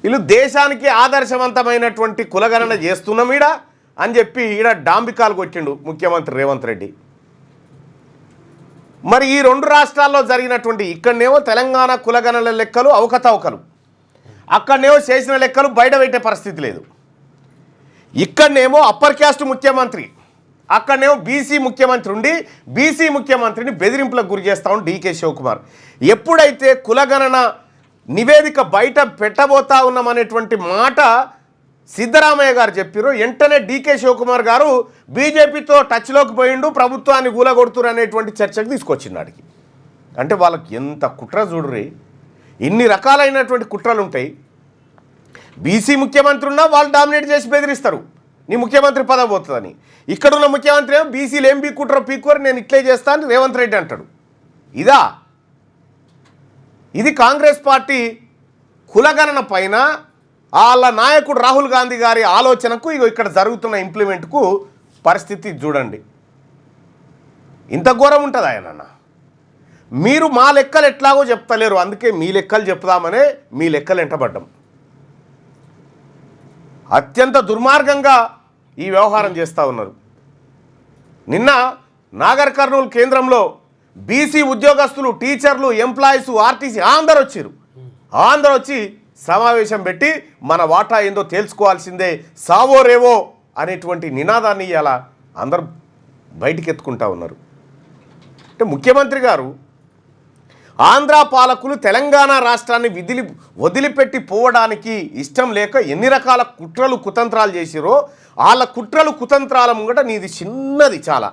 వీళ్ళు దేశానికి ఆదర్శవంతమైనటువంటి కులగణన చేస్తున్నాం ఈడ అని చెప్పి ఈడ డాంబికాలు కొట్టిండు ముఖ్యమంత్రి రేవంత్ రెడ్డి. మరి ఈ రెండు రాష్ట్రాల్లో జరిగినటువంటి ఇక్కడనేమో తెలంగాణ కులగణన లెక్కలు అవకతవకలు, అక్కడనేమో చేసిన లెక్కలు బయట పెట్టే పరిస్థితి లేదు. ఇక్కడనేమో అప్పర్ క్యాస్ట్ ముఖ్యమంత్రి, అక్కడనేమో బీసీ ముఖ్యమంత్రి ఉండి బీసీ ముఖ్యమంత్రిని బెదిరింపులకు గురి చేస్తా ఉండి డీకే శివకుమార్. ఎప్పుడైతే కులగణన నివేదిక బయట పెట్టబోతా ఉన్నామనేటువంటి మాట సిద్ధరామయ్య గారు చెప్పారు, వెంటనే డీకే శివకుమార్ గారు బీజేపీతో టచ్లోకి పోయిండు, ప్రభుత్వాన్ని కూలగొడుతురు అనేటువంటి చర్చకు తీసుకొచ్చినాడికి. అంటే వాళ్ళకి ఎంత కుట్ర చూడరే, ఇన్ని రకాలైనటువంటి కుట్రలు ఉంటాయి. బీసీ ముఖ్యమంత్రి ఉన్నా వాళ్ళు డామినేట్ చేసి బెదిరిస్తారు నీ ముఖ్యమంత్రి పదవి పోతుందని. ఇక్కడున్న ముఖ్యమంత్రి ఏమో బీసీలు ఏం పీక్కుంటారో పీక్కోరు, నేను ఇట్లే చేస్తాను రేవంత్ రెడ్డి అంటాడు. ఇది కాంగ్రెస్ పార్టీ కులగణన పైన వాళ్ళ నాయకుడు రాహుల్ గాంధీ గారి ఆలోచనకు ఇక్కడ జరుగుతున్న ఇంప్లిమెంట్కు పరిస్థితి చూడండి. ఇంత ఘోరం ఉంటుంది ఆయనన్న. మీరు మా లెక్కలు ఎట్లాగో చెప్తలేరు, అందుకే మీ లెక్కలు చెప్దామనే మీ లెక్కలు ఎంటబడ్డం. అత్యంత దుర్మార్గంగా ఈ వ్యవహారం చేస్తూ ఉన్నారు. నిన్న నాగర్ కర్నూలు కేంద్రంలో బీసీ ఉద్యోగస్తులు, టీచర్లు, ఎంప్లాయీస్, ఆర్టీసీ అందరూ వచ్చి సమావేశం పెట్టి మన వాటా ఏందో తేల్చుకోవాల్సిందే, సావో రేవో అనేటువంటి నినాదాన్ని ఇలా అందరూ బయటికి ఎత్తుకుంటా ఉన్నారు. అంటే ముఖ్యమంత్రి గారు ఆంధ్ర పాలకులు తెలంగాణ రాష్ట్రాన్ని వదిలిపెట్టి పోవడానికి ఇష్టం లేక ఎన్ని రకాల కుట్రలు కుతంత్రాలు చేసిరో వాళ్ళ కుట్రలు కుతంత్రాల ముంగట నీది చిన్నది చాలా.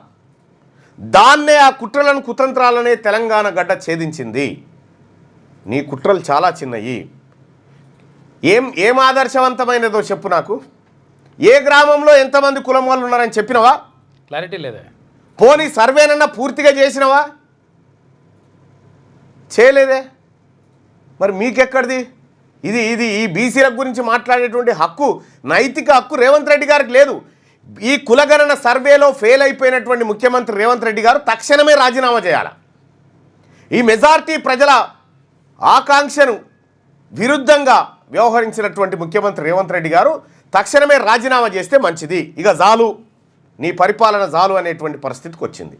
దాన్నే ఆ కుట్రలను కుతంత్రాలనే తెలంగాణ గడ్డ ఛేదించింది. నీ కుట్రలు చాలా చిన్నవి. ఏం ఆదర్శవంతమైనదో చెప్పు నాకు. ఏ గ్రామంలో ఎంతమంది కులం వాళ్ళు ఉన్నారని చెప్పినవా? క్లారిటీ లేదా? పోనీ సర్వేనన్నా పూర్తిగా చేసినవా? చేయలేదే. మరి మీకెక్కడిది ఇది ఈ బీసీల గురించి మాట్లాడేటువంటి హక్కు, నైతిక హక్కు రేవంత్ రెడ్డి గారికి లేదు. ఈ కులగణన సర్వేలో ఫెయిల్ అయిపోయినటువంటి ముఖ్యమంత్రి రేవంత్ రెడ్డి గారు తక్షణమే రాజీనామా చేయాలి. ఈ మెజారిటీ ప్రజల ఆకాంక్షను విరుద్ధంగా వ్యవహరించినటువంటి ముఖ్యమంత్రి రేవంత్ రెడ్డి గారు తక్షణమే రాజీనామా చేస్తే మంచిది. ఇక జాలు, నీ పరిపాలన జాలు అనేటువంటి పరిస్థితికి వచ్చింది.